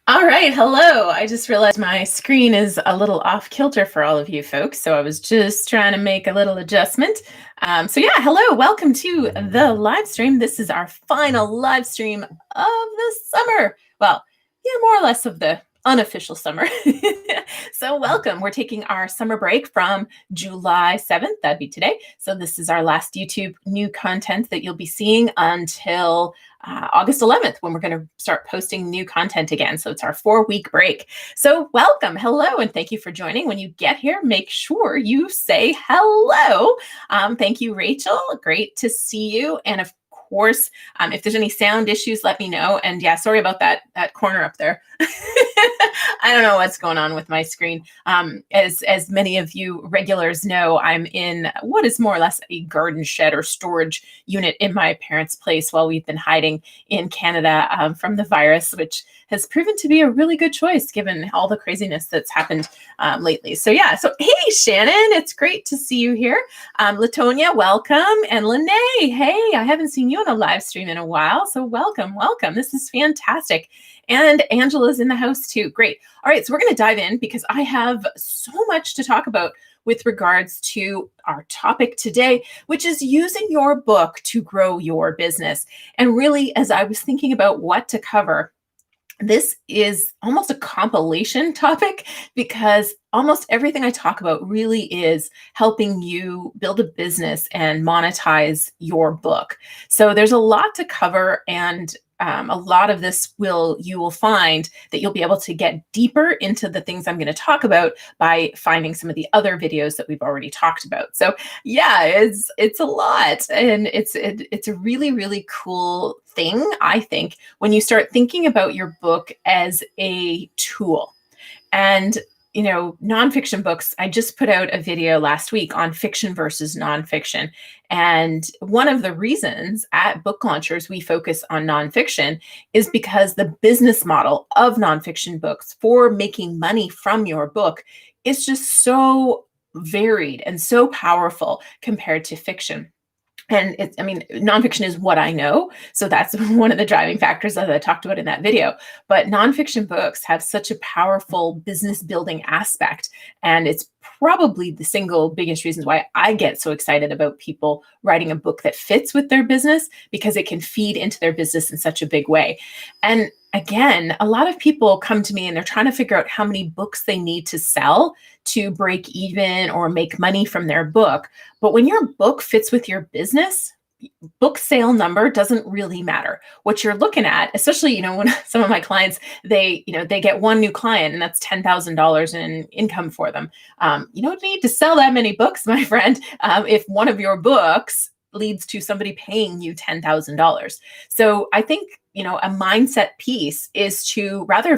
All right, hello. I just realized my screen is a little off kilter for all of you folks, so I was just trying to make a little adjustment. Hello, welcome to the live stream. This is our final live stream of the summer. Well, yeah, more or less of the unofficial summer. So welcome. We're taking our summer break from July 7th, that'd be today. So this is our last YouTube new content that you'll be seeing until August 11th, when we're going to start posting new content again. So it's our 4-week break. So welcome, hello, and thank you for joining. When you get here, make sure you say hello. Thank you, Rachel. Great to see you. And of course, if there's any sound issues, let me know. And yeah, sorry about that corner up there. I don't know what's going on with my screen. As many of you regulars know, I'm in what is more or less a garden shed or storage unit in my parents' place while we've been hiding in Canada from the virus, which has proven to be a really good choice given all the craziness that's happened lately. So hey, Shannon, it's great to see you here. Latonia, welcome. And Lene, hey, I haven't seen you on a live stream in a while. So welcome. This is fantastic. And Angela's in the house too. Great. All right, so we're going to dive in because I have so much to talk about with regards to our topic today, which is using your book to grow your business. And really, as I was thinking about what to cover, this is almost a compilation topic because almost everything I talk about really is helping you build a business and monetize your book. So there's a lot to cover, and a lot of this you will find that you'll be able to get deeper into the things I'm going to talk about by finding some of the other videos that we've already talked about. So yeah, it's a lot, and it's a really, really cool thing, I think, when you start thinking about your book as a tool. And nonfiction books, I just put out a video last week on fiction versus nonfiction. And one of the reasons at Book Launchers we focus on nonfiction is because the business model of nonfiction books for making money from your book is just so varied and so powerful compared to fiction. And nonfiction is what I know. So that's one of the driving factors that I talked about in that video. But nonfiction books have such a powerful business building aspect. And it's probably the single biggest reason why I get so excited about people writing a book that fits with their business, because it can feed into their business in such a big way. And again, a lot of people come to me and they're trying to figure out how many books they need to sell to break even or make money from their book. But when your book fits with your business, book sale number doesn't really matter. What you're looking at, especially, when some of my clients, they get one new client and that's $10,000 in income for them. You don't need to sell that many books, my friend, if one of your books leads to somebody paying you $10,000. So I think, a mindset piece is to rather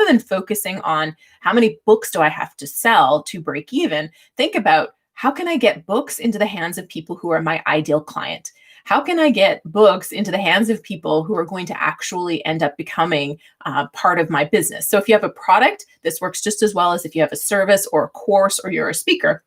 than focusing on how many books do I have to sell to break even, think about, how can I get books into the hands of people who are my ideal client? How can I get books into the hands of people who are going to actually end up becoming part of my business? So if you have a product, this works just as well as if you have a service or a course or you're a speaker.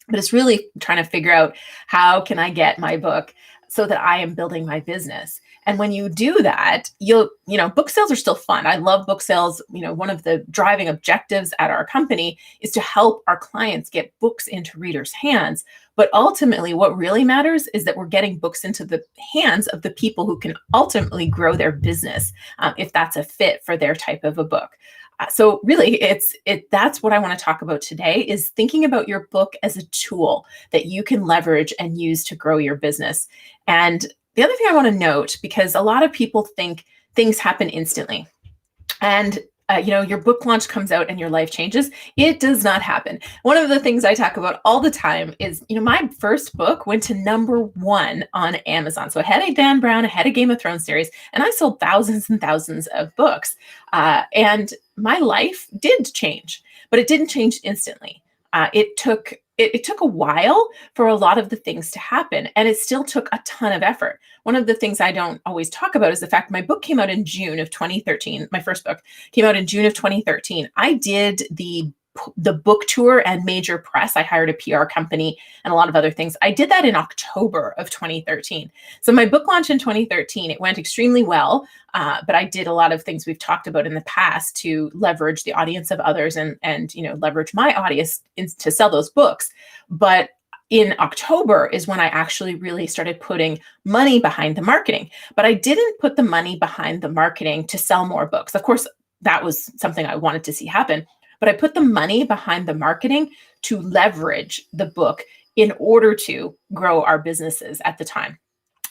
But it's really trying to figure out, how can I get my book so that I am building my business? And when you do that, book sales are still fun. I love book sales. One of the driving objectives at our company is to help our clients get books into readers' hands. But ultimately, what really matters is that we're getting books into the hands of the people who can ultimately grow their business, if that's a fit for their type of a book. So really, that's what I want to talk about today, is thinking about your book as a tool that you can leverage and use to grow your business. And the other thing I want to note, because a lot of people think things happen instantly, and your book launch comes out and your life changes. It does not happen. One of the things I talk about all the time is, my first book went to #1 on Amazon. So ahead of Dan Brown, ahead of Game of Thrones series, and I sold thousands and thousands of books. And my life did change, but it didn't change instantly. It took a while for a lot of the things to happen, and it still took a ton of effort. One of the things I don't always talk about is the fact my book came out in June of 2013. My first book came out in June of 2013. I did the the book tour and major press. I hired a PR company and a lot of other things. I did that in October of 2013. So my book launch in 2013, it went extremely well, but I did a lot of things we've talked about in the past to leverage the audience of others and leverage my audience to sell those books. But in October is when I actually really started putting money behind the marketing. But I didn't put the money behind the marketing to sell more books. Of course, that was something I wanted to see happen. But I put the money behind the marketing to leverage the book in order to grow our businesses at the time.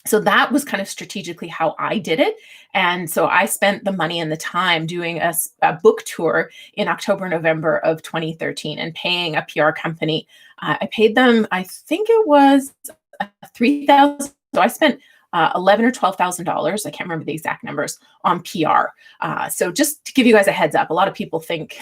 So that was kind of strategically how I did it. And so I spent the money and the time doing a book tour in October, November of 2013 and paying a PR company. I paid them, I think it was $3,000. So I spent $11,000 or $12,000. I can't remember the exact numbers on PR. So just to give you guys a heads up, a lot of people think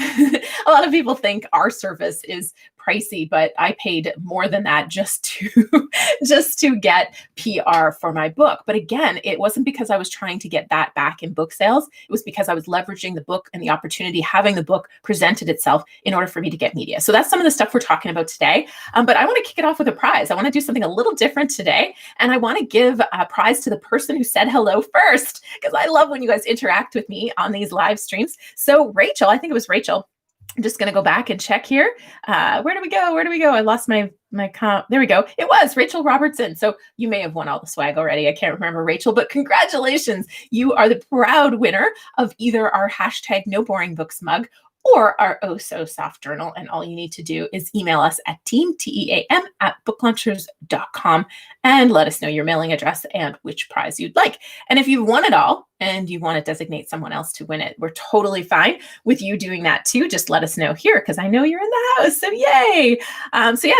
our service is pricey, but I paid more than that just to get PR for my book. But again, it wasn't because I was trying to get that back in book sales. It was because I was leveraging the book and the opportunity, having the book presented itself in order for me to get media. So that's some of the stuff we're talking about today. But I want to kick it off with a prize. I want to do something a little different today. And I want to give a prize to the person who said hello first, because I love when you guys interact with me on these live streams. So Rachel, I think it was Rachel. I'm just going to go back and check here. Where do we go? I lost my there we go. It was Rachel Robertson. So you may have won all the swag already. I can't remember, Rachel, but congratulations. You are the proud winner of either our hashtag No Boring Books mug or our Oh So Soft journal. And all you need to do is email us at team@booklaunchers.com and let us know your mailing address and which prize you'd like. And if you've won it all and you want to designate someone else to win it, we're totally fine with you doing that too. Just let us know here because I know you're in the house. So yay.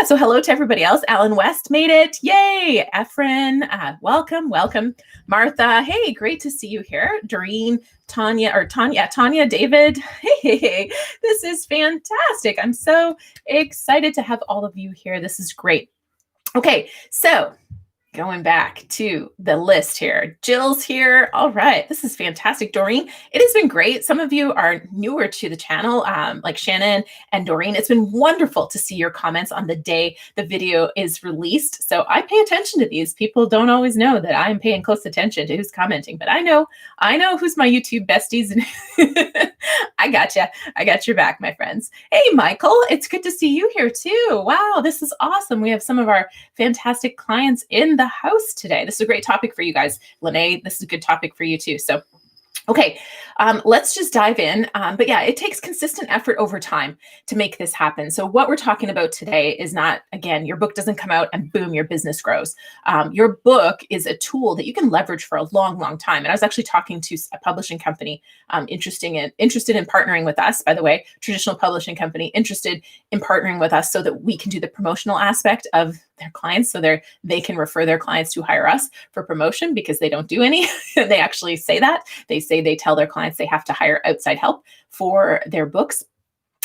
So hello to everybody else. Alan West made it. Yay. Efren, welcome. Martha, hey, great to see you here. Doreen, Tanya, David. Hey, this is fantastic. I'm so excited to have all of you here. This is great. Okay, so going back to the list here. Jill's here. All right. This is fantastic. Doreen, it has been great. Some of you are newer to the channel, like Shannon and Doreen. It's been wonderful to see your comments on the day the video is released. So I pay attention to these. People don't always know that I'm paying close attention to who's commenting, but I know who's my YouTube besties. I gotcha. I got your back, my friends. Hey, Michael, it's good to see you here too. Wow, this is awesome. We have some of our fantastic clients in the house today. This is a great topic for you guys. Lene, this is a good topic for you too. So okay, let's just dive in. But yeah, it takes consistent effort over time to make this happen. So what we're talking about today is not, again, your book doesn't come out and boom, your business grows. Your book is a tool that you can leverage for a long, long time. And I was actually talking to a publishing company interested in partnering with us, by the way, traditional publishing company interested in partnering with us so that we can do the promotional aspect of their clients. So they can refer their clients to hire us for promotion because they don't do any. They actually say that. They tell their clients they have to hire outside help for their books.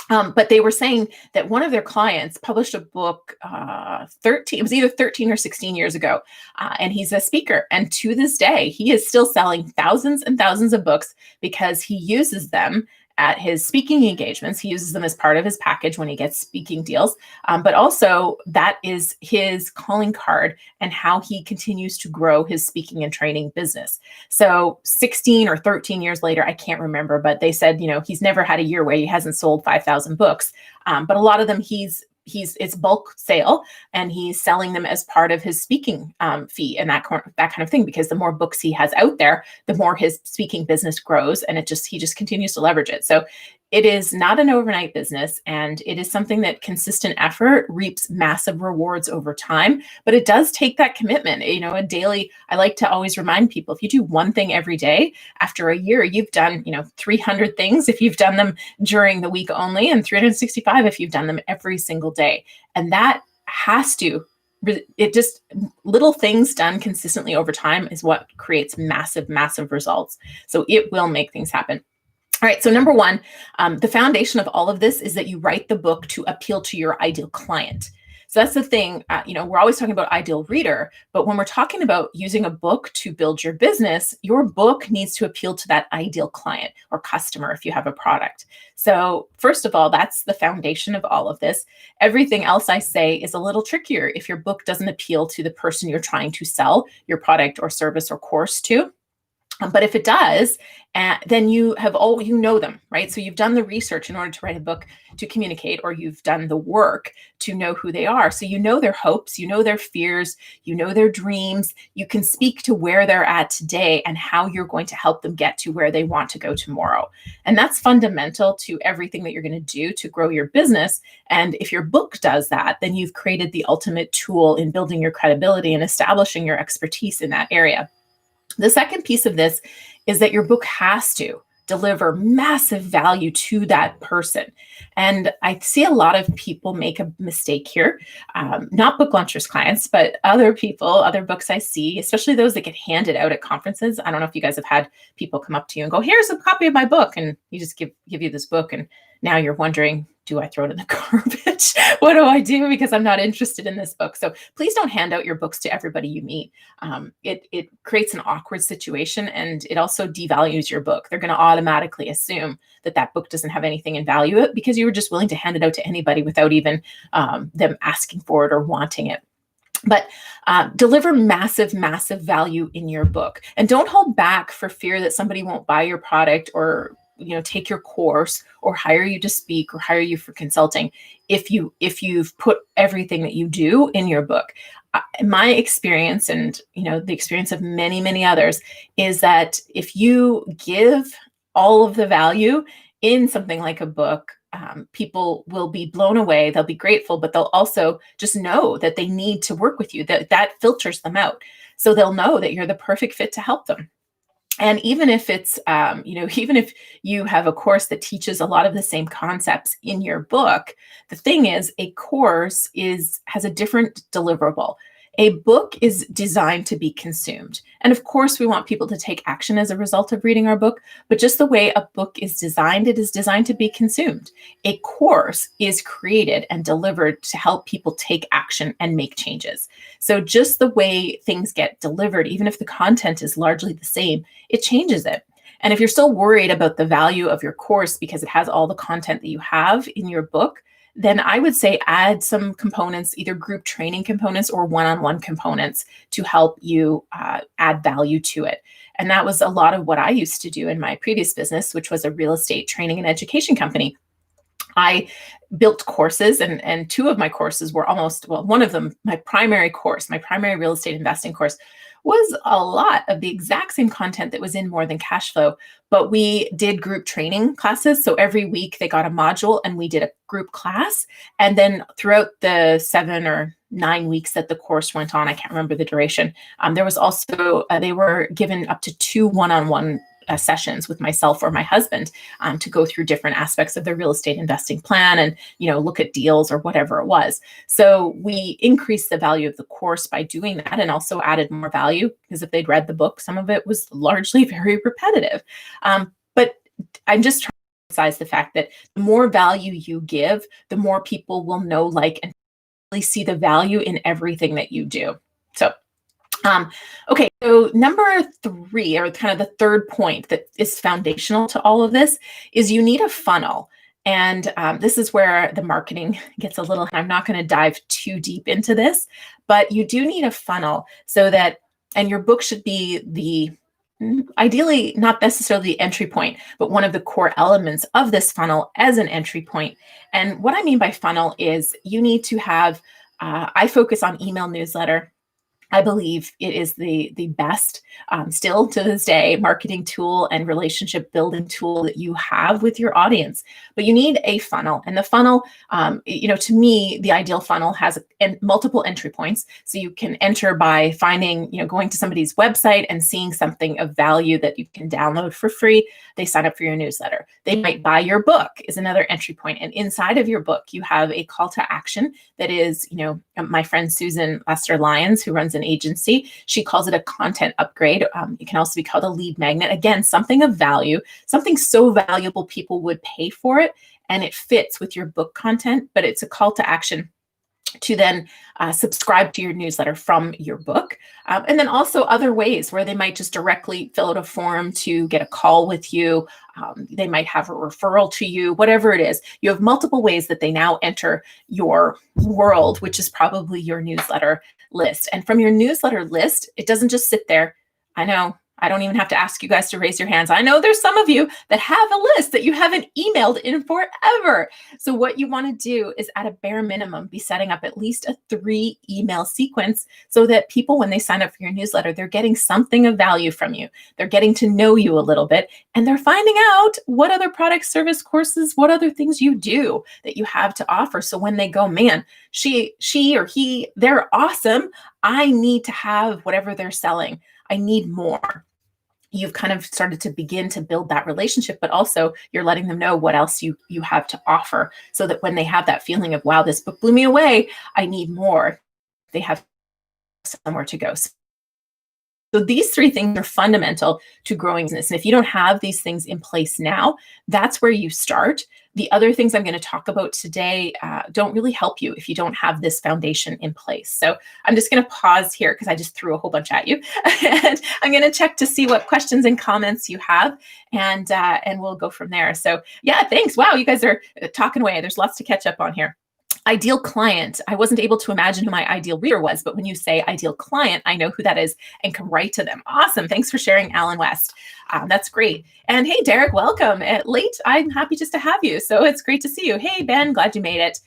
But they were saying that one of their clients published a book it was either 13 or 16 years ago. And he's a speaker. And to this day, he is still selling thousands and thousands of books because he uses them at his speaking engagements. He uses them as part of his package when he gets speaking deals. But also that is his calling card and how he continues to grow his speaking and training business. So 16 or 13 years later, I can't remember, but they said, he's never had a year where he hasn't sold 5,000 books. But a lot of them it's bulk sale and he's selling them as part of his speaking fee and that kind of thing, because the more books he has out there, the more his speaking business grows and he just continues to leverage it. So it is not an overnight business and it is something that consistent effort reaps massive rewards over time, but it does take that commitment. A daily, I like to always remind people, if you do one thing every day, after a year, you've done, 300 things if you've done them during the week only, and 365 if you've done them every single day. And that little things done consistently over time is what creates massive, massive results. So it will make things happen. All right, so number one, the foundation of all of this is that you write the book to appeal to your ideal client. So that's the thing. We're always talking about ideal reader, but when we're talking about using a book to build your business, your book needs to appeal to that ideal client or customer if you have a product. So first of all, that's the foundation of all of this. Everything else I say is a little trickier if your book doesn't appeal to the person you're trying to sell your product or service or course to. But if it does, then you know them, right? So you've done the research in order to write a book to communicate, or you've done the work to know who they are. So you know their hopes, you know their fears, you know their dreams. You can speak to where they're at today and how you're going to help them get to where they want to go tomorrow. And that's fundamental to everything that you're going to do to grow your business. And if your book does that, then you've created the ultimate tool in building your credibility and establishing your expertise in that area. The second piece of this is that your book has to deliver massive value to that person. And I see a lot of people make a mistake here, not Book Launchers clients, but other people, other books I see, especially those that get handed out at conferences. I don't know if you guys have had people come up to you and go, here's a copy of my book. And you just give you this book. And now you're wondering, do I throw it in the garbage? What do I do? Because I'm not interested in this book. So please don't hand out your books to everybody you meet. It creates an awkward situation, and it also devalues your book. They're going to automatically assume that book doesn't have anything in value because you were just willing to hand it out to anybody without even them asking for it or wanting it. But deliver massive, massive value in your book, and don't hold back for fear that somebody won't buy your product or take your course or hire you to speak or hire you for consulting if you've put everything that you do in your book. My experience, and the experience of many, many others, is that if you give all of the value in something like a book, people will be blown away. They'll be grateful, but they'll also just know that they need to work with you. That filters them out. So they'll know that you're the perfect fit to help them. And even if it's, even if you have a course that teaches a lot of the same concepts in your book, the thing is, a course has a different deliverable. A book is designed to be consumed. And of course, we want people to take action as a result of reading our book, but just the way a book is designed, it is designed to be consumed. A course is created and delivered to help people take action and make changes. So just the way things get delivered, even if the content is largely the same, it changes it. And if you're still worried about the value of your course because it has all the content that you have in your book, then I would say add some components, either group training components or one-on-one components, to help you add value to it. And that was a lot of what I used to do in my previous business, which was a real estate training and education company. I built courses, and two of my courses were one of them, my primary real estate investing course, was a lot of the exact same content that was in More Than Cash Flow, but we did group training classes. So every week they got a module and we did a group class. And then throughout the 7 or 9 weeks that the course went on, I can't remember the duration, there was also, they were given up to 2 one-on-one sessions with myself or my husband to go through different aspects of their real estate investing plan and, look at deals or whatever it was. So we increased the value of the course by doing that, and also added more value because if they'd read the book, some of it was largely very repetitive. But I'm just trying to emphasize the fact that the more value you give, the more people will know, like, and really see the value in everything that you do. So okay, so number 3, or kind of the third point that is foundational to all of this, is you need a funnel. And this is where the marketing gets a little, I'm not going to dive too deep into this, but you do need a funnel so that, and your book should be ideally not necessarily the entry point, but one of the core elements of this funnel as an entry point. And what I mean by funnel is you need to have, I focus on email newsletter. I believe it is the best, still to this day, marketing tool and relationship building tool that you have with your audience. But you need a funnel, and the funnel, to me, the ideal funnel has multiple entry points. So you can enter by finding, going to somebody's website and seeing something of value that you can download for free. They sign up for your newsletter. They might buy your book, is another entry point. And inside of your book, you have a call to action that is, my friend Susan Lester-Lyons, who runs an agency, she calls it a content upgrade. It can also be called a lead magnet. Again, something of value, something so valuable people would pay for it, and it fits with your book content, but it's a call to action to then subscribe to your newsletter from your book. And then also other ways where they might just directly fill out a form to get a call with you. They might have a referral to you, whatever it is. You have multiple ways that they now enter your world, which is probably your newsletter list. And from your newsletter list, it doesn't just sit there. I know I don't even have to ask you guys to raise your hands. I know there's some of you that have a list that you haven't emailed in forever. So what you want to do is, at a bare minimum, be setting up at least a 3 email sequence so that people, when they sign up for your newsletter, they're getting something of value from you. They're getting to know you a little bit, and they're finding out what other products, service, courses, what other things you do that you have to offer. So when they go, man, she or he, they're awesome. I need to have whatever they're selling. I need more. You've kind of started to begin to build that relationship, but also you're letting them know what else you have to offer, so that when they have that feeling of, wow, this book blew me away, I need more, they have somewhere to go. So these 3 things are fundamental to growing business. And if you don't have these things in place now, that's where you start. The other things I'm going to talk about today don't really help you if you don't have this foundation in place. So I'm just going to pause here because I just threw a whole bunch at you. And I'm going to check to see what questions and comments you have, and we'll go from there. So yeah, thanks. Wow, you guys are talking away. There's lots to catch up on here. Ideal client. I wasn't able to imagine who my ideal reader was, but when you say ideal client, I know who that is and can write to them. Awesome. Thanks for sharing, Alan West. That's great. And hey, Derek, welcome. Late, I'm happy just to have you. So it's great to see you. Hey, Ben, glad you made it.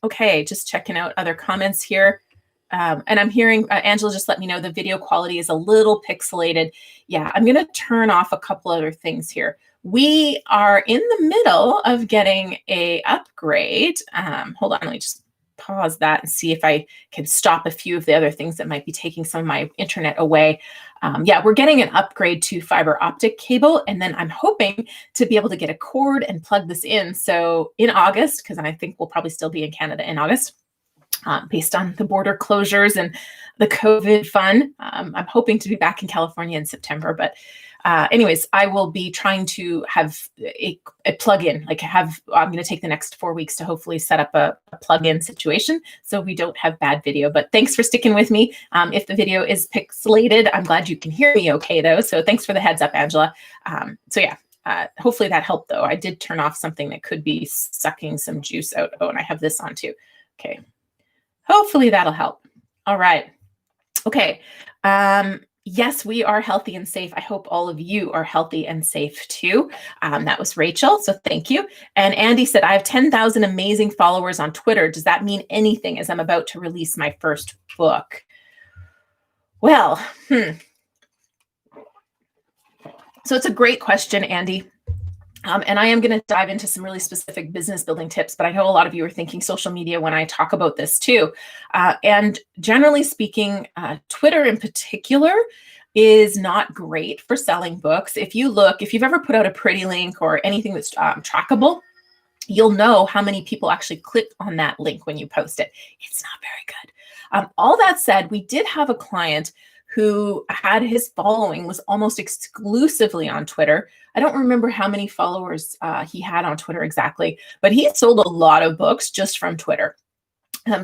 Okay, just checking out other comments here. And I'm hearing Angela just let me know the video quality is a little pixelated. Yeah, I'm going to turn off a couple other things here. We are in the middle of getting a upgrade. Hold on, let me just pause that and see if I can stop a few of the other things that might be taking some of my internet away. Yeah, we're getting an upgrade to fiber optic cable, and then I'm hoping to be able to get a cord and plug this in. So in August, because I think we'll probably still be in Canada in August, based on the border closures and the COVID fun. I'm hoping to be back in California in September, but anyways, I will be trying to have a plug-in, I'm going to take the next 4 weeks to hopefully set up a plug-in situation so we don't have bad video. But thanks for sticking with me. If the video is pixelated, I'm glad you can hear me okay, though. So thanks for the heads up, Angela. So yeah, hopefully that helped, though. I did turn off something that could be sucking some juice out. Oh, and I have this on too. Okay. Hopefully that'll help. All right. Okay. Yes, we are healthy and safe. I hope all of you are healthy and safe too. That was Rachel, so thank you. And Andy said, I have 10,000 amazing followers on Twitter. Does that mean anything as I'm about to release my first book? Well, So it's a great question, Andy. And I am going to dive into some really specific business building tips, but I know a lot of you are thinking social media when I talk about this too. And generally speaking, Twitter in particular is not great for selling books. If you've ever put out a pretty link or anything that's trackable, you'll know how many people actually click on that link when you post it. It's not very good. All that said, we did have a client who had his following was almost exclusively on Twitter. I don't remember how many followers he had on Twitter exactly, but he sold a lot of books just from Twitter.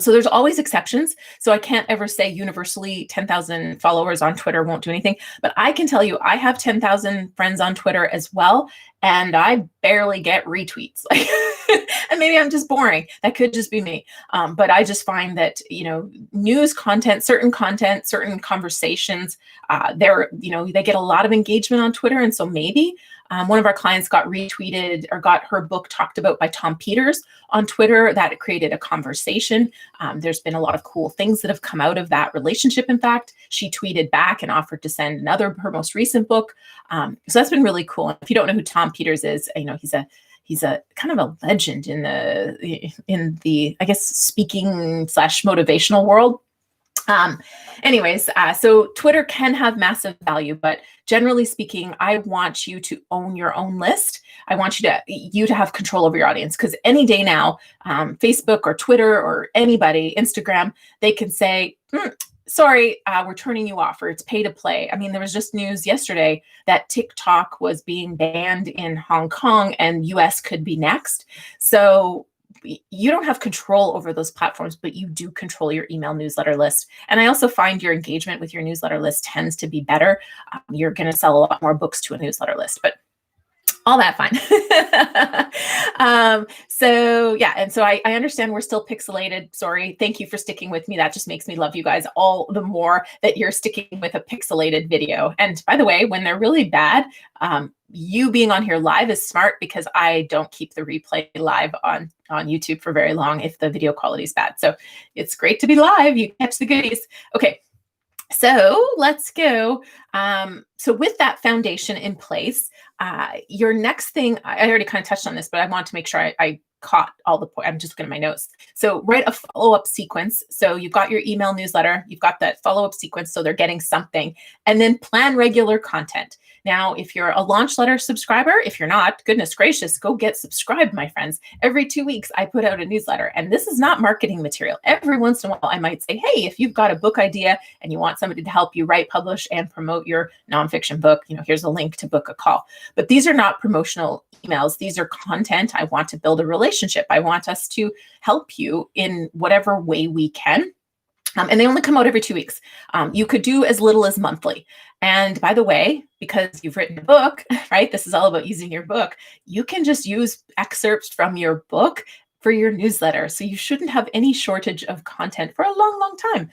So there's always exceptions. So I can't ever say universally 10,000 followers on Twitter won't do anything. But I can tell you, I have 10,000 friends on Twitter as well, and I barely get retweets. And maybe I'm just boring. That could just be me. But I just find that, news content, certain conversations, they get a lot of engagement on Twitter. And so maybe one of our clients got retweeted or got her book talked about by Tom Peters on Twitter. That created a conversation. There's been a lot of cool things that have come out of that relationship. In fact, she tweeted back and offered to send her most recent book. So that's been really cool. If you don't know who Tom Peters is, he's a kind of a legend in the I guess speaking / motivational world. So Twitter can have massive value, but generally speaking, I want you to own your own list. I want you to have control over your audience, because any day now, Facebook or Twitter or anybody, Instagram, they can say, sorry, we're turning you off, or it's pay to play. I mean, there was just news yesterday that TikTok was being banned in Hong Kong and US could be next. So you don't have control over those platforms, but you do control your email newsletter list. And I also find your engagement with your newsletter list tends to be better. You're going to sell a lot more books to a newsletter list, but all that fine. So yeah, and so I understand we're still pixelated. Sorry. Thank you for sticking with me. That just makes me love you guys all the more that you're sticking with a pixelated video. And by the way, when they're really bad, you being on here live is smart because I don't keep the replay live on YouTube for very long if the video quality is bad. So it's great to be live. You catch the goodies. Okay. So let's go. So with that foundation in place, your next thing, I already kind of touched on this, but I want to make sure I caught all the points. I'm just looking at my notes. So write a follow-up sequence. So you've got your email newsletter, you've got that follow-up sequence, so they're getting something, and then plan regular content. Now, if you're a launch letter subscriber, if you're not, goodness gracious, go get subscribed, my friends. Every 2 weeks, I put out a newsletter, and this is not marketing material. Every once in a while, I might say, hey, if you've got a book idea and you want somebody to help you write, publish, and promote your nonfiction book, here's a link to book a call. But these are not promotional emails. These are content. I want to build a relationship. I want us to help you in whatever way we can. And they only come out every 2 weeks. You could do as little as monthly. And by the way, because you've written a book, right? This is all about using your book. You can just use excerpts from your book for your newsletter. So you shouldn't have any shortage of content for a long, long time.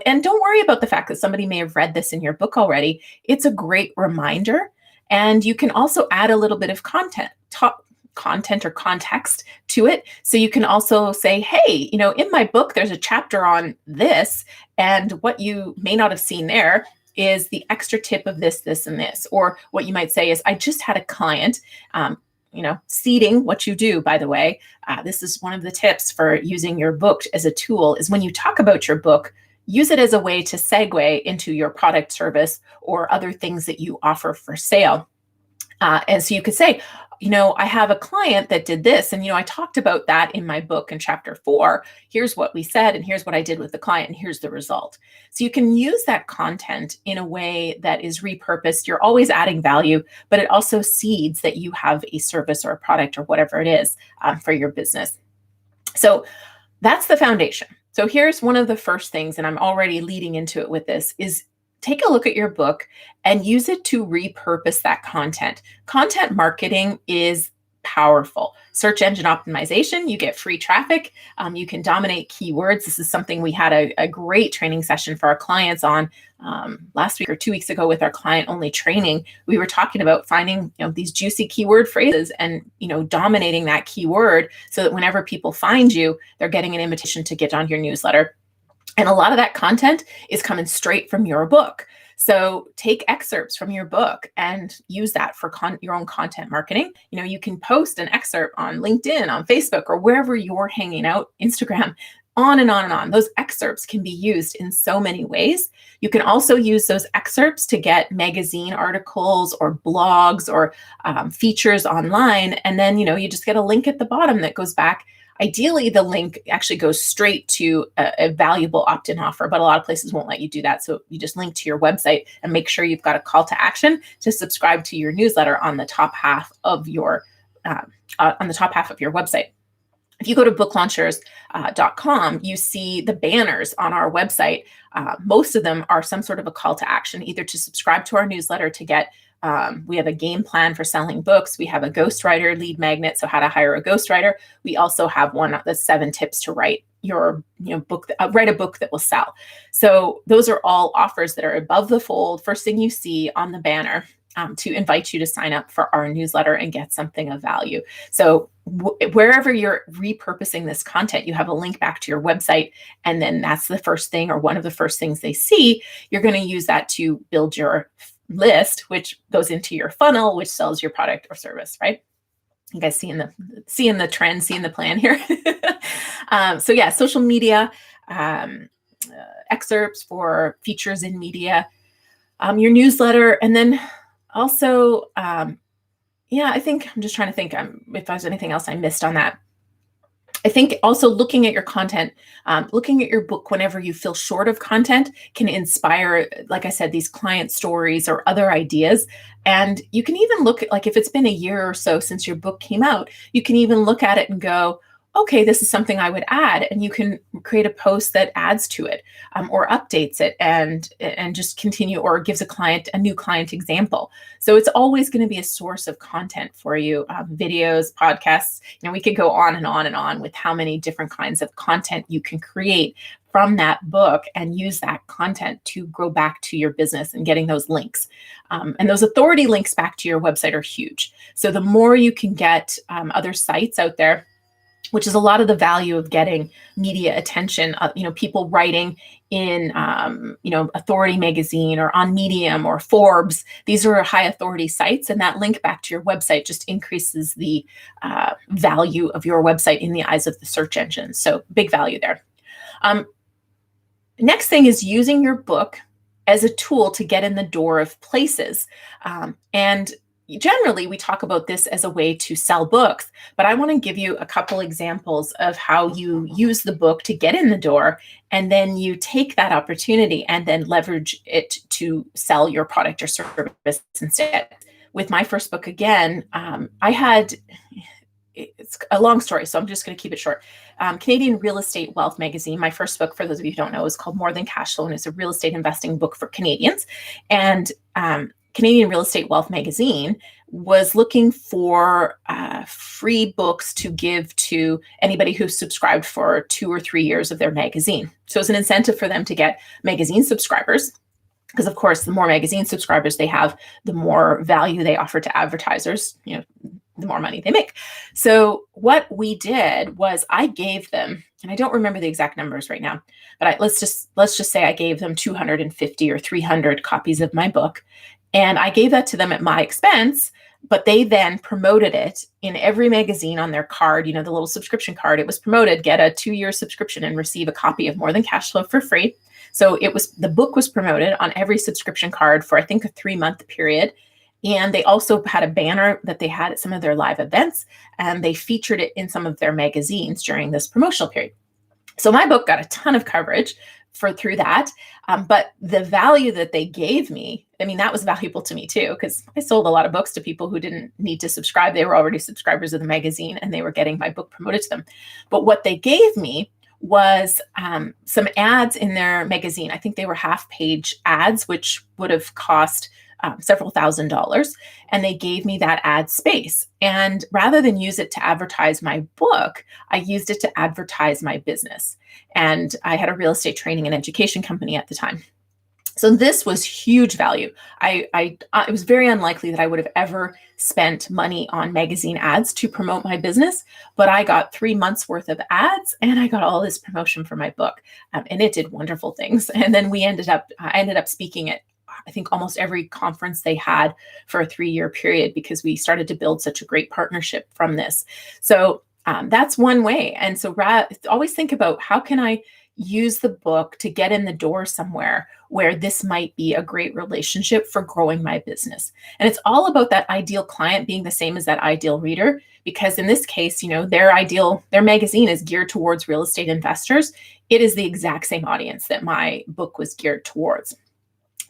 And don't worry about the fact that somebody may have read this in your book already. It's a great reminder. And you can also add a little bit of content or context to it. So you can also say, hey, in my book, there's a chapter on this, and what you may not have seen there is the extra tip of this, this, and this. Or what you might say is, I just had a client, seeding, what you do, by the way, this is one of the tips for using your book as a tool, is when you talk about your book, use it as a way to segue into your product, service, or other things that you offer for sale. And so you could say, I have a client that did this, and, I talked about that in my book in chapter 4. Here's what we said, and here's what I did with the client, and here's the result. So you can use that content in a way that is repurposed. You're always adding value, but it also seeds that you have a service or a product or whatever it is for your business. So that's the foundation. So here's one of the first things, and I'm already leading into it with this, is take a look at your book and use it to repurpose that content. Content marketing is powerful. Search engine optimization, you get free traffic. You can dominate keywords. This is something we had a great training session for our clients on last week or 2 weeks ago with our client-only training. We were talking about finding these juicy keyword phrases and dominating that keyword so that whenever people find you, they're getting an invitation to get on your newsletter. And a lot of that content is coming straight from your book. So take excerpts from your book and use that for your own content marketing. You can post an excerpt on LinkedIn, on Facebook, or wherever you're hanging out, Instagram, on and on and on. Those excerpts can be used in so many ways. You can also use those excerpts to get magazine articles or blogs or features online. And then, you just get a link at the bottom that goes back. Ideally, the link actually goes straight to a valuable opt-in offer, but a lot of places won't let you do that. So you just link to your website and make sure you've got a call to action to subscribe to your newsletter on the top half of your website. If you go to booklaunchers.com, you see the banners on our website. Most of them are some sort of a call to action, either to subscribe to our newsletter to get we have a game plan for selling books. We have a ghostwriter lead magnet, so how to hire a ghostwriter. We also have one of the 7 tips to write your book, write a book that will sell. So those are all offers that are above the fold, first thing you see on the banner, to invite you to sign up for our newsletter and get something of value. So wherever you're repurposing this content, you have a link back to your website, and then that's the first thing or one of the first things they see. You're going to use that to build your list, which goes into your funnel, which sells your product or service, right? You guys seeing the trend, seeing the plan here. So yeah, social media, excerpts for features in media, your newsletter, and then also, I think I'm just trying to think if there's anything else I missed on that. I think also looking at your content, looking at your book whenever you feel short of content can inspire, like I said, these client stories or other ideas. And you can even look at, like, if it's been a year or so since your book came out, you can even look at it and go, okay, this is something I would add, and you can create a post that adds to it, or updates it, and just continue, or gives a new client example. So it's always going to be a source of content for you. Videos, podcasts. We could go on and on and on with how many different kinds of content you can create from that book, and use that content to grow back to your business and getting those links. And those authority links back to your website are huge. So the more you can get other sites out there, which is a lot of the value of getting media attention, people writing in, Authority Magazine or on Medium or Forbes. These are high authority sites, and that link back to your website just increases the value of your website in the eyes of the search engine. So big value there. Next thing is using your book as a tool to get in the door of places. And generally, we talk about this as a way to sell books, but I want to give you a couple examples of how you use the book to get in the door, and then you take that opportunity and then leverage it to sell your product or service instead. With my first book, again, it's a long story, so I'm just going to keep it short. Canadian Real Estate Wealth Magazine, my first book, for those of you who don't know, is called More Than Cash Flow, and it's a real estate investing book for Canadians. And Canadian Real Estate Wealth Magazine was looking for free books to give to anybody who subscribed for 2 or 3 years of their magazine. So it's an incentive for them to get magazine subscribers, because of course, the more magazine subscribers they have, the more value they offer to advertisers, the more money they make. So what we did was I gave them, and I don't remember the exact numbers right now, but let's just say I gave them 250 or 300 copies of my book. And I gave that to them at my expense, but they then promoted it in every magazine on their card, the little subscription card. It was promoted, get a 2-year subscription and receive a copy of More Than Cash Flow for free. So the book was promoted on every subscription card for, I think, a 3-month period. And they also had a banner that they had at some of their live events, and they featured it in some of their magazines during this promotional period. So my book got a ton of coverage through that. But the value that they gave me, that was valuable to me too, because I sold a lot of books to people who didn't need to subscribe. They were already subscribers of the magazine, and they were getting my book promoted to them. But what they gave me was some ads in their magazine. I think they were half-page ads, which would have cost several $1,000s, and they gave me that ad space. And rather than use it to advertise my book, I used it to advertise my business. And I had a real estate training and education company at the time. So this was huge value. It was very unlikely that I would have ever spent money on magazine ads to promote my business, but I got 3 months worth of ads, and I got all this promotion for my book, and it did wonderful things. And then I ended up speaking at, I think, almost every conference they had for a 3-year period, because we started to build such a great partnership from this. So that's one way. And so always think about, how can I use the book to get in the door somewhere where this might be a great relationship for growing my business. And it's all about that ideal client being the same as that ideal reader, because in this case, their magazine is geared towards real estate investors. It is the exact same audience that my book was geared towards.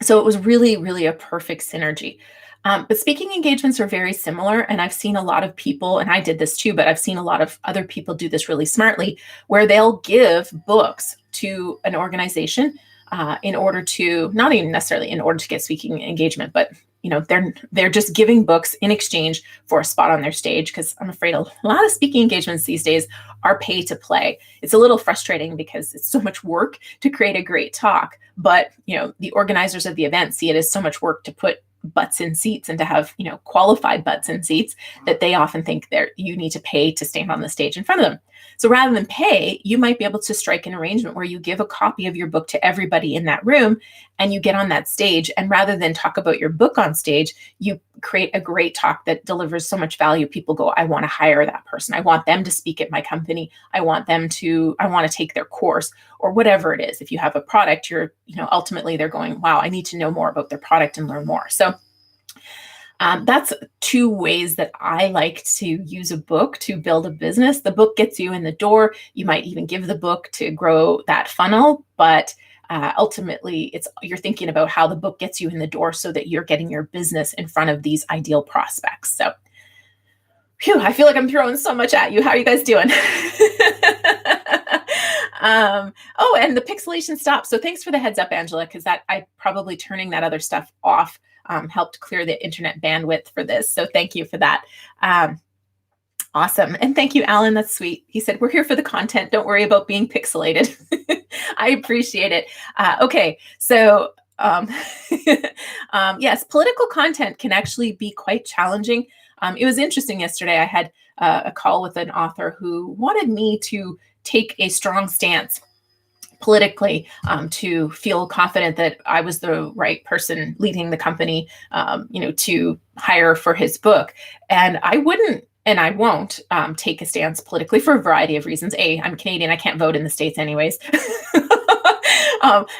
So it was really, really a perfect synergy. But speaking engagements are very similar. And I've seen a lot of people, and I did this too, but I've seen a lot of other people do this really smartly, where they'll give books to an organization in order to, not even necessarily in order to get speaking engagement, but they're just giving books in exchange for a spot on their stage, because I'm afraid a lot of speaking engagements these days are pay to play. It's a little frustrating because it's so much work to create a great talk, but the organizers of the event see it as so much work to put butts in seats and to have qualified butts in seats, that they often think you need to pay to stand on the stage in front of them. So rather than pay, you might be able to strike an arrangement where you give a copy of your book to everybody in that room, and you get on that stage, and rather than talk about your book on stage, you create a great talk that delivers so much value. People go, I want to hire that person. I want them to speak at my company. I want to take their course, or whatever it is. If you have a product, ultimately they're going, wow, I need to know more about their product and learn more. So that's 2 ways that I like to use a book to build a business. The book gets you in the door. You might even give the book to grow that funnel, but ultimately you're thinking about how the book gets you in the door so that you're getting your business in front of these ideal prospects. So Phew, I feel like I'm throwing so much at you. How are you guys doing? Oh, and the pixelation stopped. So thanks for the heads up, Angela, because that I probably turning that other stuff off helped clear the internet bandwidth for this. So thank you for that. Awesome. And thank you, Alan. That's sweet. He said, we're here for the content. Don't worry about being pixelated. I appreciate it. Okay, so yes, political content can actually be quite challenging. It was interesting yesterday. I had a call with an author who wanted me to take a strong stance politically to feel confident that I was the right person leading the company, to hire for his book. And I wouldn't and I won't take a stance politically for a variety of reasons. A, I'm Canadian. I can't vote in the States anyways.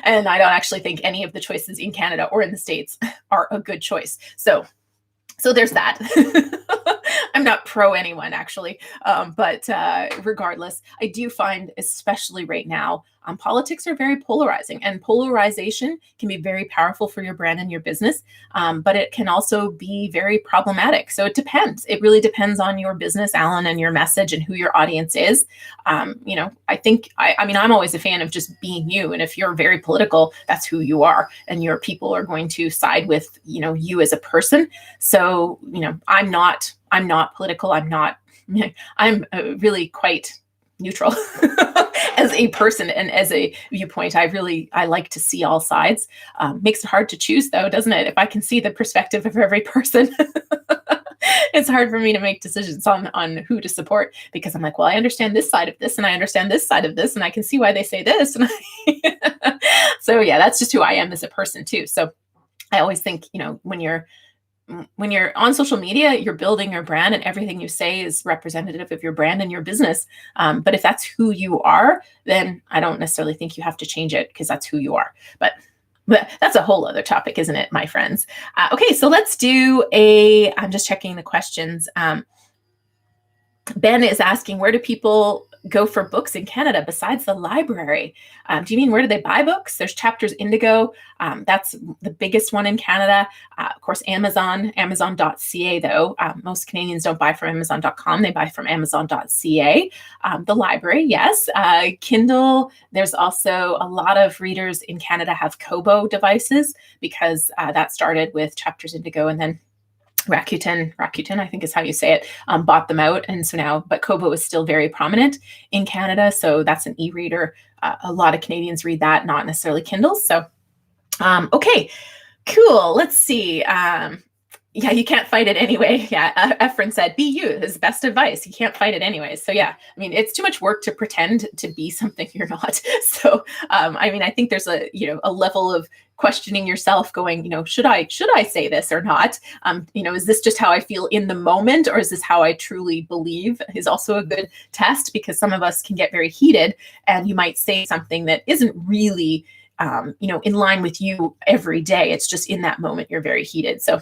And I don't actually think any of the choices in Canada or in the States are a good choice. So there's that. I'm not pro anyone, actually. But regardless, I do find, especially right now, politics are very polarizing, and polarization can be very powerful for your brand and your business, but it can also be very problematic. So it depends. It really depends on your business, Alan, and your message and who your audience is. I think, I'm always a fan of just being you. And if you're very political, that's who you are. And your people are going to side with, you as a person. So, I'm not political. I'm really quite neutral as a person and as a viewpoint. I like to see all sides. Makes it hard to choose though, doesn't it? If I can see the perspective of every person, it's hard for me to make decisions on who to support, because I'm like, well, I understand this side of this and I understand this side of this and I can see why they say this. And so yeah, that's just who I am as a person too. So I always think, when you're on social media, you're building your brand and everything you say is representative of your brand and your business. But if that's who you are, then I don't necessarily think you have to change it, because that's who you are. But that's a whole other topic, isn't it, my friends? Okay, so let's do I'm just checking the questions. Ben is asking, where do people go for books in Canada besides the library? Do you mean where do they buy books? There's Chapters Indigo. That's the biggest one in Canada. Of course, Amazon.ca though. Most Canadians don't buy from Amazon.com. They buy from Amazon.ca. The library, yes. Kindle. There's also a lot of readers in Canada have Kobo devices, because that started with Chapters Indigo, and then Rakuten, I think is how you say it, bought them out. And so now, but Kobo is still very prominent in Canada. So that's an e-reader. A lot of Canadians read that, not necessarily Kindles. So, okay, cool. Let's see. Yeah, you can't fight it anyway. Yeah, Efren said, be you is best advice. You can't fight it anyways. So yeah, it's too much work to pretend to be something you're not. So, I think there's a level of questioning yourself, going, should I say this or not? Is this just how I feel in the moment, or is this how I truly believe? Is also a good test, because some of us can get very heated and you might say something that isn't really, in line with you every day. It's just in that moment, you're very heated. So,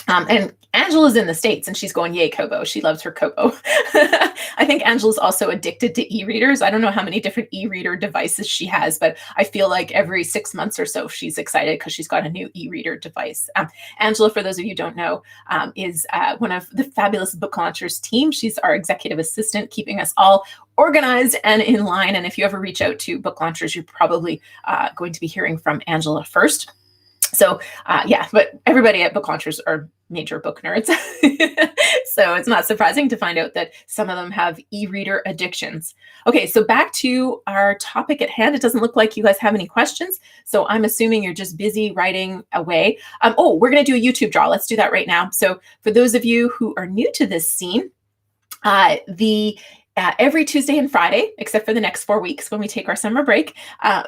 and Angela's in the States and she's going, yay, Kobo. She loves her Kobo. I think Angela's also addicted to e-readers. I don't know how many different e-reader devices she has, but I feel like every 6 months or so, she's excited because she's got a new e-reader device. Angela, for those of you who don't know, is one of the fabulous Book Launchers team. She's our executive assistant, keeping us all organized and in line. And if you ever reach out to Book Launchers, you're probably going to be hearing from Angela first. So yeah, but everybody at Book Launchers are major book nerds. So it's not surprising to find out that some of them have e-reader addictions. Okay, so back to our topic at hand. It doesn't look like you guys have any questions. So I'm assuming you're just busy writing away. We're going to do a YouTube draw. Let's do that right now. So for those of you who are new to this scene, every Tuesday and Friday, except for the next 4 weeks when we take our summer break,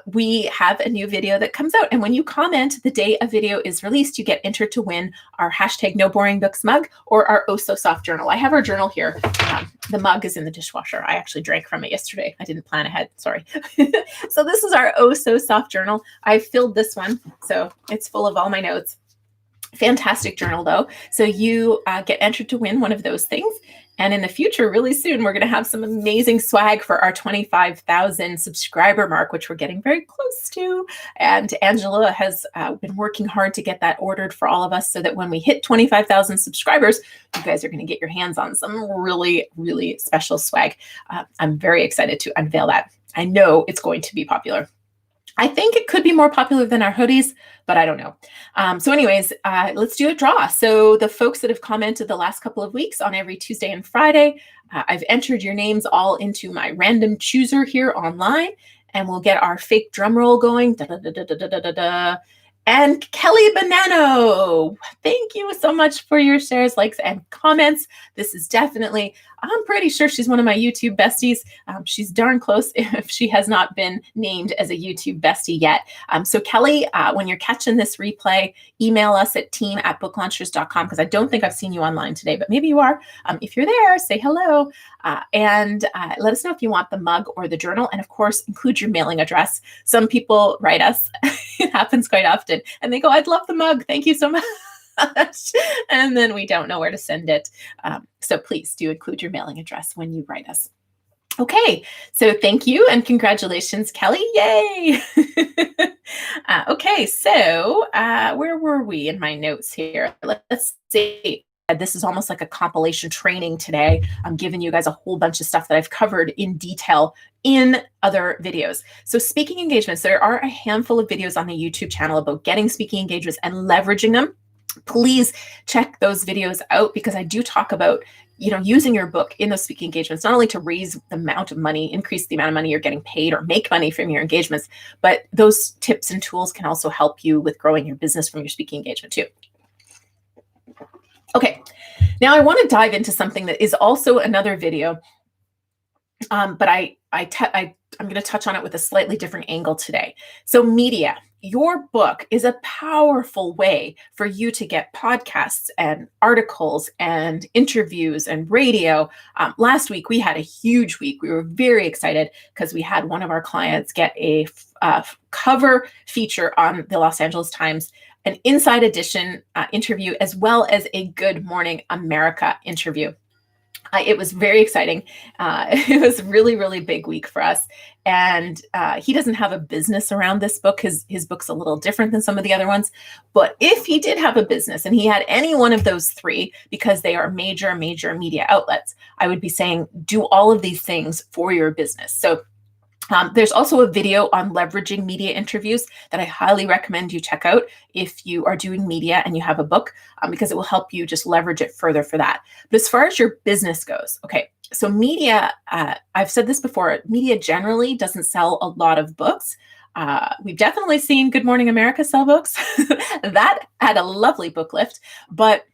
we have a new video that comes out. And when you comment the day a video is released, you get entered to win our hashtag No Boring Books mug or our Oh So Soft journal. I have our journal here. The mug is in the dishwasher. I actually drank from it yesterday. I didn't plan ahead. Sorry. So this is our Oh So Soft journal. I filled this one, so it's full of all my notes. Fantastic journal, though. So you get entered to win one of those things. And in the future, really soon, we're going to have some amazing swag for our 25,000 subscriber mark, which we're getting very close to. And Angela has been working hard to get that ordered for all of us so that when we hit 25,000 subscribers, you guys are going to get your hands on some really, really special swag. I'm very excited to unveil that. I know it's going to be popular. I think it could be more popular than our hoodies, but I don't know. So anyways, let's do a draw. So the folks that have commented the last couple of weeks on every Tuesday and Friday, I've entered your names all into my random chooser here online, and we'll get our fake drum roll going. Da, da, da, da, da, da, da, da. And Kelly Bonanno, thank you so much for your shares, likes, and comments. This is definitely, I'm pretty sure she's one of my YouTube besties. She's darn close if she has not been named as a YouTube bestie yet. So Kelly, when you're catching this replay, email us at team@booklaunchers.com, because I don't think I've seen you online today, but maybe you are. If you're there, say hello. And let us know if you want the mug or the journal. And of course, include your mailing address. Some people write us. It happens quite often. And they go, I'd love the mug. Thank you so much. And then we don't know where to send it. So please do include your mailing address when you write us. Okay, so thank you and congratulations, Kelly. Yay! Okay, so where were we in my notes here? Let's see. This is almost like a compilation training today. I'm giving you guys a whole bunch of stuff that I've covered in detail in other videos. So speaking engagements, there are a handful of videos on the YouTube channel about getting speaking engagements and leveraging them. Please check those videos out, because I do talk about, using your book in those speaking engagements, not only to raise the amount of money, increase the amount of money you're getting paid, or make money from your engagements, but those tips and tools can also help you with growing your business from your speaking engagement too. Okay, now I want to dive into something that is also another video, but I'm going to touch on it with a slightly different angle today. So media. Your book is a powerful way for you to get podcasts and articles and interviews and radio. Last week, we had a huge week. We were very excited because we had one of our clients get a cover feature on the Los Angeles Times, an Inside Edition interview, as well as a Good Morning America interview. It was very exciting. It was really, really big week for us. And he doesn't have a business around this book. His book's a little different than some of the other ones. But if he did have a business and he had any one of those three, because they are major media outlets, I would be saying, do all of these things for your business. So there's also a video on leveraging media interviews that I highly recommend you check out if you are doing media and you have a book, because it will help you just leverage it further for that. But as far as your business goes, okay, so media, I've said this before, media generally doesn't sell a lot of books. We've definitely seen Good Morning America sell books. That had a lovely book lift, but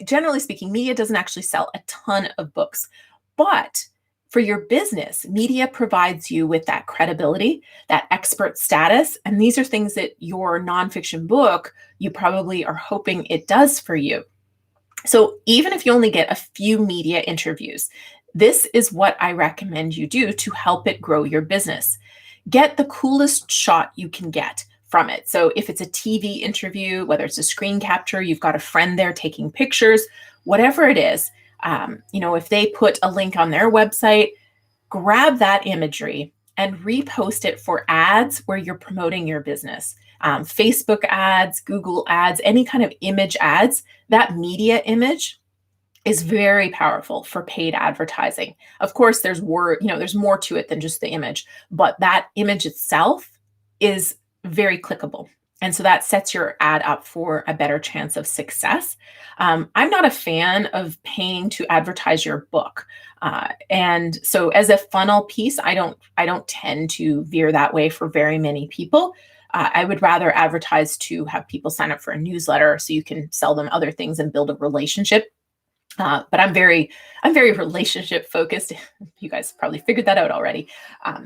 generally speaking, media doesn't actually sell a ton of books. But for your business, media provides you with that credibility, that expert status, and these are things that your nonfiction book, you probably are hoping it does for you. So even if you only get a few media interviews, this is what I recommend you do to help it grow your business. Get the coolest shot you can get from it. So if it's a TV interview, whether it's a screen capture, you've got a friend there taking pictures, whatever it is, if they put a link on their website, grab that imagery and repost it for ads where you're promoting your business. Facebook ads, Google ads, any kind of image ads, that media image is very powerful for paid advertising. Of course, there's more to it than just the image, but that image itself is very clickable. And so that sets your ad up for a better chance of success. I'm not a fan of paying to advertise your book. And so as a funnel piece, I don't tend to veer that way for very many people. I would rather advertise to have people sign up for a newsletter so you can sell them other things and build a relationship. But I'm very relationship focused. You guys probably figured that out already.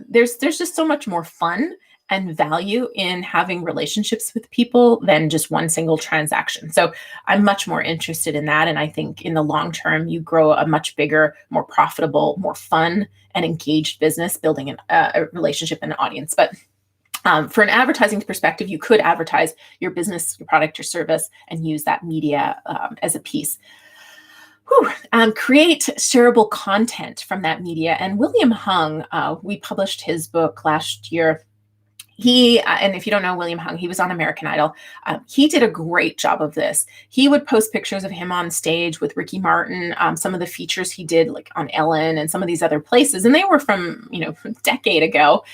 There's just so much more fun and value in having relationships with people than just one single transaction. So I'm much more interested in that. And I think in the long term, you grow a much bigger, more profitable, more fun and engaged business, building a relationship and an audience. But For an advertising perspective, you could advertise your business, your product, your service, and use that media as a piece. Create shareable content from that media. And William Hung, we published his book last year. And if you don't know William Hung, he was on American Idol. He did a great job of this. He would post pictures of him on stage with Ricky Martin, some of the features he did like on Ellen and some of these other places. And they were from, a decade ago,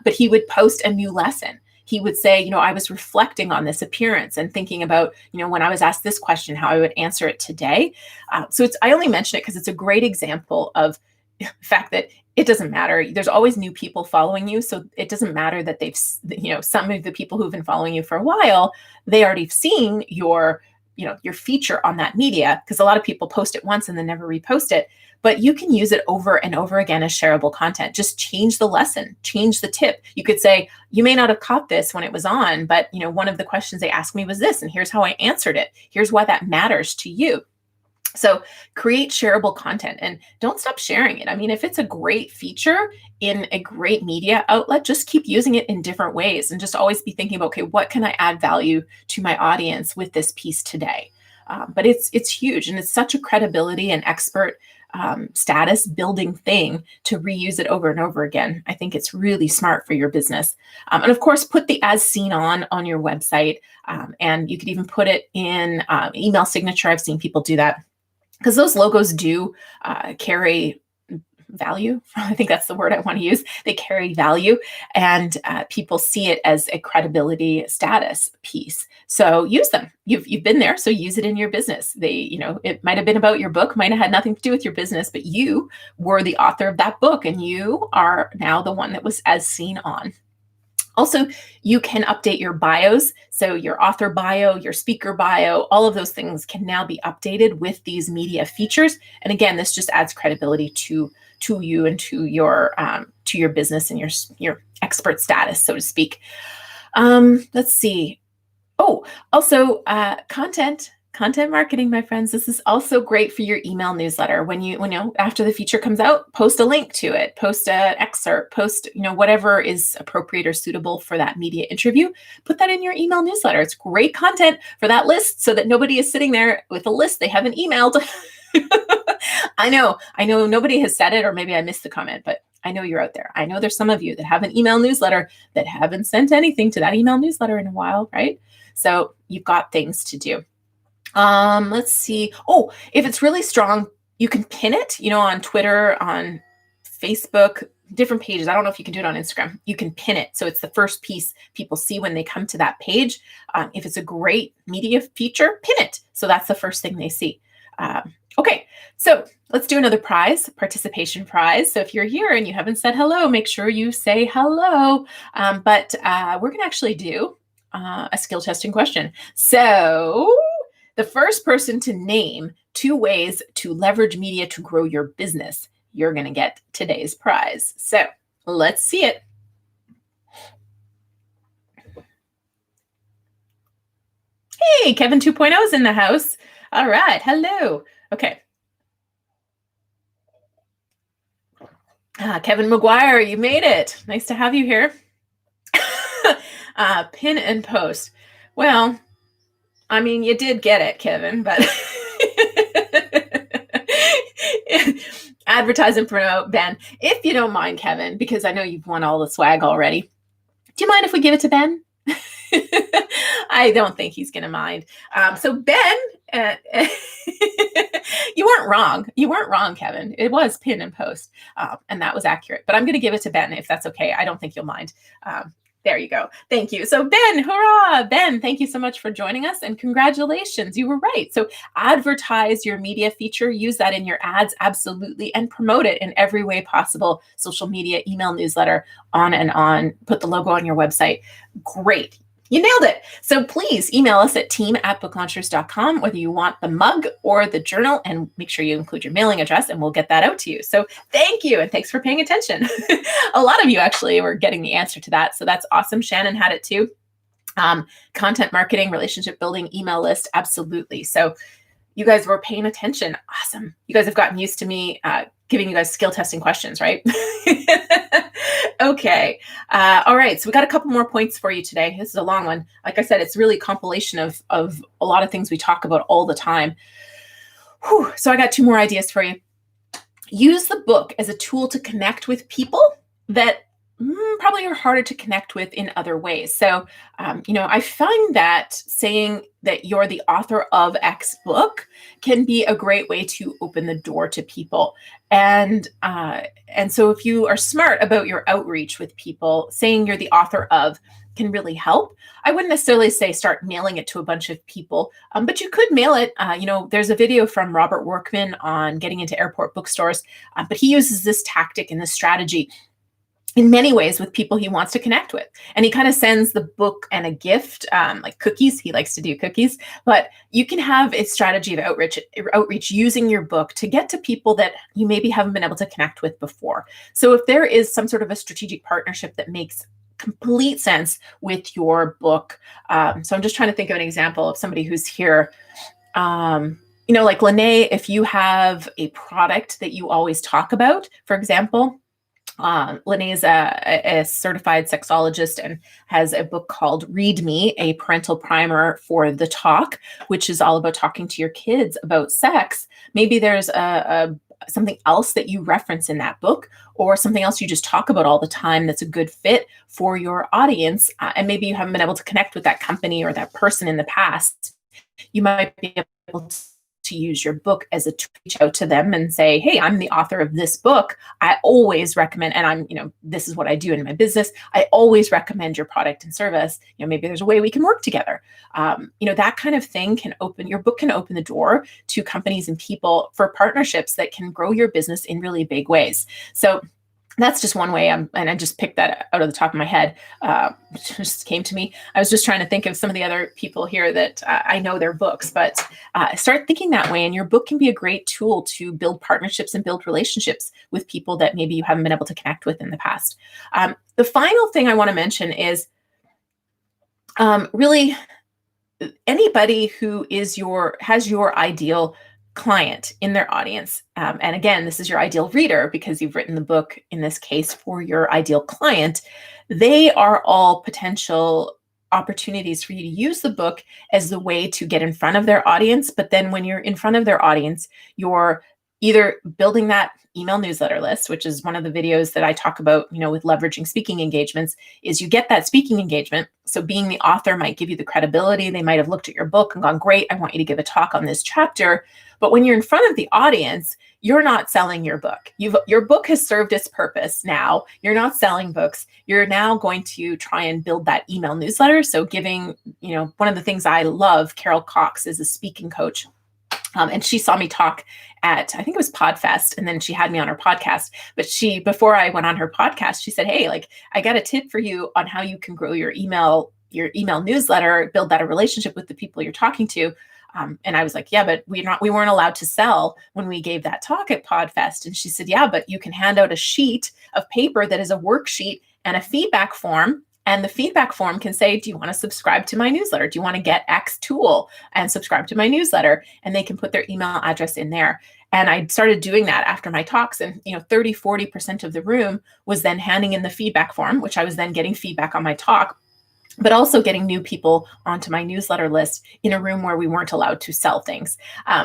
but he would post a new lesson. He would say, I was reflecting on this appearance and thinking about, when I was asked this question, how I would answer it today. I only mention it because it's a great example of the fact that it doesn't matter. There's always new people following you. So it doesn't matter that they've, some of the people who've been following you for a while, they already seen your feature on that media, because a lot of people post it once and then never repost it. But you can use it over and over again as shareable content. Just change the lesson, change the tip. You could say, you may not have caught this when it was on, but one of the questions they asked me was this, and here's how I answered it. Here's why that matters to you. So create shareable content and don't stop sharing it. I mean, if it's a great feature in a great media outlet, just keep using it in different ways and just always be thinking about, okay, what can I add value to my audience with this piece today? But it's huge, and it's such a credibility and expert status building thing to reuse it over and over again. I think it's really smart for your business. And of course, put the as seen on your website. And you could even put it in email signature. I've seen people do that, because those logos do carry value. I think that's the word I want to use. They carry value, and people see it as a credibility status piece. So use them. You've been there, so use it in your business. It might have been about your book, might have had nothing to do with your business, but you were the author of that book, and you are now the one that was as seen on. Also, you can update your bios. So your author bio, your speaker bio, all of those things can now be updated with these media features. And again, this just adds credibility to you and to your business and your expert status, so to speak. Let's see. Oh, also content marketing, my friends. This is also great for your email newsletter. When after the feature comes out, post a link to it, post an excerpt, post, whatever is appropriate or suitable for that media interview, put that in your email newsletter. It's great content for that list, so that nobody is sitting there with a list they haven't emailed. I know nobody has said it, or maybe I missed the comment, but I know you're out there. I know there's some of you that have an email newsletter that haven't sent anything to that email newsletter in a while, right? So you've got things to do. Let's see. Oh, if it's really strong, you can pin it, on Twitter, on Facebook, different pages. I don't know if you can do it on Instagram. You can pin it. So it's the first piece people see when they come to that page. If it's a great media feature, pin it. So that's the first thing they see. Okay, so let's do another participation prize. So if you're here and you haven't said hello, make sure you say hello. But we're going to actually do a skill testing question. So the first person to name 2 ways to leverage media to grow your business, you're going to get today's prize. So let's see it. Hey, Kevin 2.0 is in the house. All right. Hello. Okay. Kevin McGuire, you made it. Nice to have you here. Pin and post. Well, I mean, you did get it, Kevin, but advertise and promote, Ben. If you don't mind, Kevin, because I know you've won all the swag already. Do you mind if we give it to Ben? I don't think he's going to mind. So Ben, you weren't wrong. You weren't wrong, Kevin. It was pin and post, and that was accurate. But I'm going to give it to Ben if that's okay. I don't think you'll mind. There you go. Thank you. So Ben, hurrah! Ben, thank you so much for joining us, and congratulations. You were right. So advertise your media feature, use that in your ads, absolutely, and promote it in every way possible. Social media, email, newsletter, on and on. Put the logo on your website. Great. You nailed it. So please email us at team@booklaunchers.com, whether you want the mug or the journal, and make sure you include your mailing address and we'll get that out to you. So thank you. And thanks for paying attention. A lot of you actually were getting the answer to that. So that's awesome. Shannon had it too. Content marketing, relationship building, email list. Absolutely. So you guys were paying attention. Awesome. You guys have gotten used to me giving you guys skill testing questions, right? Okay. All right. So we got a couple more points for you today. This is a long one. Like I said, it's really a compilation of a lot of things we talk about all the time. Whew. So I got two more ideas for you. Use the book as a tool to connect with people that probably are harder to connect with in other ways. So, I find that saying that you're the author of X book can be a great way to open the door to people. And so, if you are smart about your outreach with people, saying you're the author of can really help. I wouldn't necessarily say start mailing it to a bunch of people, but you could mail it. There's a video from Robert Workman on getting into airport bookstores, but he uses this tactic and this strategy in many ways with people he wants to connect with. And he kind of sends the book and a gift, like cookies. He likes to do cookies, but you can have a strategy of outreach using your book to get to people that you maybe haven't been able to connect with before. So if there is some sort of a strategic partnership that makes complete sense with your book. So I'm just trying to think of an example of somebody who's here. Like Lene, if you have a product that you always talk about, for example, Lene is a certified sexologist and has a book called Read Me, a parental primer for the talk, which is all about talking to your kids about sex. Maybe there's something else that you reference in that book or something else you just talk about all the time that's a good fit for your audience. And maybe you haven't been able to connect with that company or that person in the past. You might be able to use your book as a to reach out to them and say, hey, I'm the author of this book. I always recommend, and this is what I do in my business. I always recommend your product and service. Maybe there's a way we can work together. That kind of thing your book can open the door to companies and people for partnerships that can grow your business in really big ways. So that's just one way. And I just picked that out of the top of my head. It just came to me. I was just trying to think of some of the other people here that I know their books, but start thinking that way. And your book can be a great tool to build partnerships and build relationships with people that maybe you haven't been able to connect with in the past. The final thing I want to mention is really anybody who has your ideal client in their audience. And again, this is your ideal reader because you've written the book, in this case, for your ideal client. They are all potential opportunities for you to use the book as the way to get in front of their audience. But then when you're in front of their audience, you're either building that email newsletter list, which is one of the videos that I talk about, with leveraging speaking engagements, is you get that speaking engagement. So being the author might give you the credibility. They might have looked at your book and gone, great, I want you to give a talk on this chapter. But when you're in front of the audience, you're not selling your book. Your book has served its purpose now. You're not selling books. You're now going to try and build that email newsletter. So giving, one of the things I love, Carol Cox is a speaking coach. And she saw me talk at, I think it was Podfest, and then she had me on her podcast. But before I went on her podcast, she said, hey, I got a tip for you on how you can grow your email newsletter, build that a relationship with the people you're talking to. And I was like, yeah, but we weren't allowed to sell when we gave that talk at Podfest. And she said, yeah, but you can hand out a sheet of paper that is a worksheet and a feedback form. And the feedback form can say, do you want to subscribe to my newsletter? Do you want to get X tool and subscribe to my newsletter? And they can put their email address in there. And I started doing that after my talks. And 30-40% of the room was then handing in the feedback form, which I was then getting feedback on my talk, but also getting new people onto my newsletter list in a room where we weren't allowed to sell things.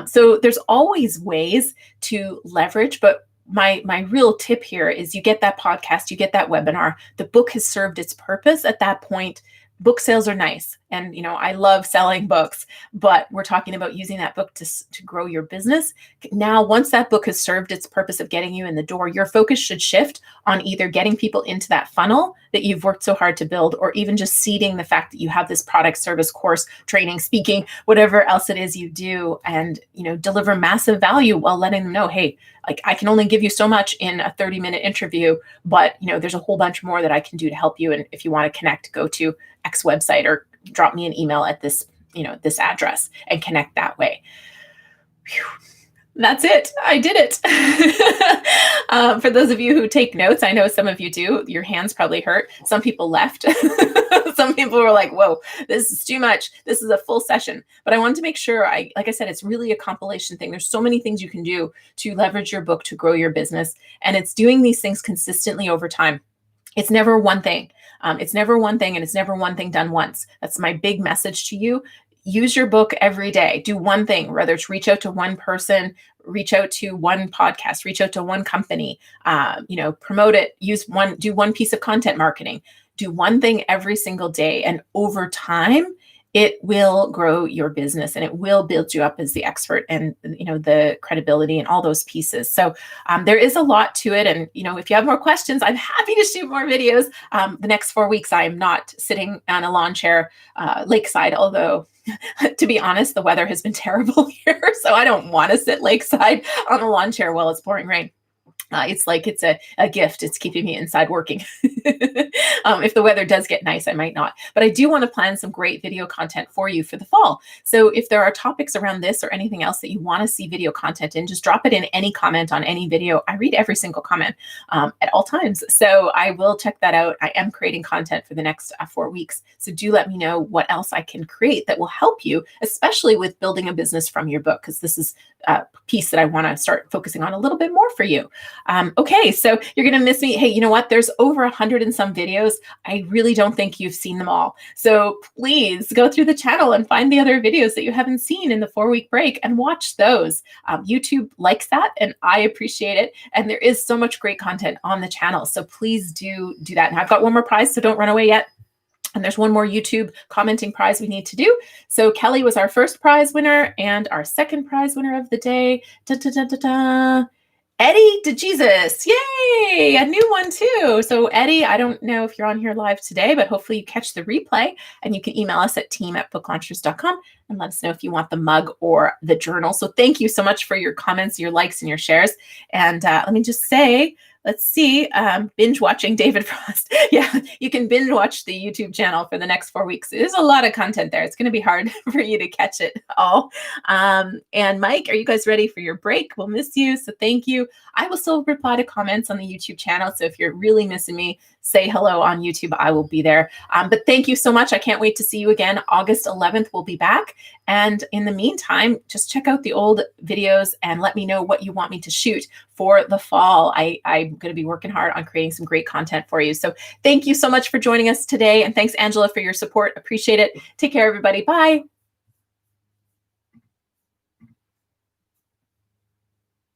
So there's always ways to leverage, but my real tip here is you get that podcast, you get that webinar, the book has served its purpose at that point. Book sales are nice. And, I love selling books, but we're talking about using that book to grow your business. Now, once that book has served its purpose of getting you in the door, your focus should shift on either getting people into that funnel that you've worked so hard to build, or even just seeding the fact that you have this product, service, course, training, speaking, whatever else it is you do, and, deliver massive value while letting them know, hey, I can only give you so much in a 30-minute interview, but, there's a whole bunch more that I can do to help you. And if you want to connect, go to X website or drop me an email at this, this address and connect that way. Whew. That's it. I did it. For those of you who take notes, I know some of you do. Your hands probably hurt. Some people left. Some people were like, whoa, this is too much. This is a full session. But I wanted to make sure, like I said, it's really a compilation thing. There's so many things you can do to leverage your book to grow your business. And it's doing these things consistently over time. It's never one thing. It's never one thing, and it's never one thing done once. That's my big message to you. Use your book every day. Do one thing, whether it's reach out to one person, reach out to one podcast, reach out to one company, promote it, do one piece of content marketing, do one thing every single day. And over time, it will grow your business and it will build you up as the expert and, the credibility and all those pieces. So there is a lot to it. And, if you have more questions, I'm happy to shoot more videos. The next 4 weeks, I am not sitting on a lawn chair lakeside, although to be honest, the weather has been terrible here. So I don't want to sit lakeside on a lawn chair while it's pouring rain. It's like it's a gift. It's keeping me inside working. If the weather does get nice, I might not. But I do want to plan some great video content for you for the fall. So if there are topics around this or anything else that you want to see video content in, just drop it in any comment on any video. I read every single comment at all times. So I will check that out. I am creating content for the next 4 weeks. So do let me know what else I can create that will help you, especially with building a business from your book, because this is a piece that I want to start focusing on a little bit more for you. Okay, so you're going to miss me. Hey, you know what? There's over 100 and some videos. I really don't think you've seen them all. So please go through the channel and find the other videos that you haven't seen in the 4-week break and watch those. YouTube likes that and I appreciate it. And there is so much great content on the channel. So please do that. And I've got one more prize, so don't run away yet. And there's one more YouTube commenting prize we need to do. So Kelly was our first prize winner and our second prize winner of the day. Eddie DeJesus, yay, a new one too. So Eddie, I don't know if you're on here live today, but hopefully you catch the replay and you can email us at team@booklaunchers.com and let us know if you want the mug or the journal. So thank you so much for your comments, your likes, and your shares. And let me just say, let's see, binge watching David Frost. Yeah, you can binge watch the YouTube channel for the next 4 weeks. There's a lot of content there. It's going to be hard for you to catch it all. And Mike, are you guys ready for your break? We'll miss you. So thank you. I will still reply to comments on the YouTube channel. So if you're really missing me, say hello on YouTube. I will be there. But thank you so much. I can't wait to see you again. August 11th, we'll be back. And in the meantime, just check out the old videos and let me know what you want me to shoot for the fall. I'm going to be working hard on creating some great content for you. So thank you so much for joining us today. And thanks, Angela, for your support. Appreciate it. Take care, everybody. Bye.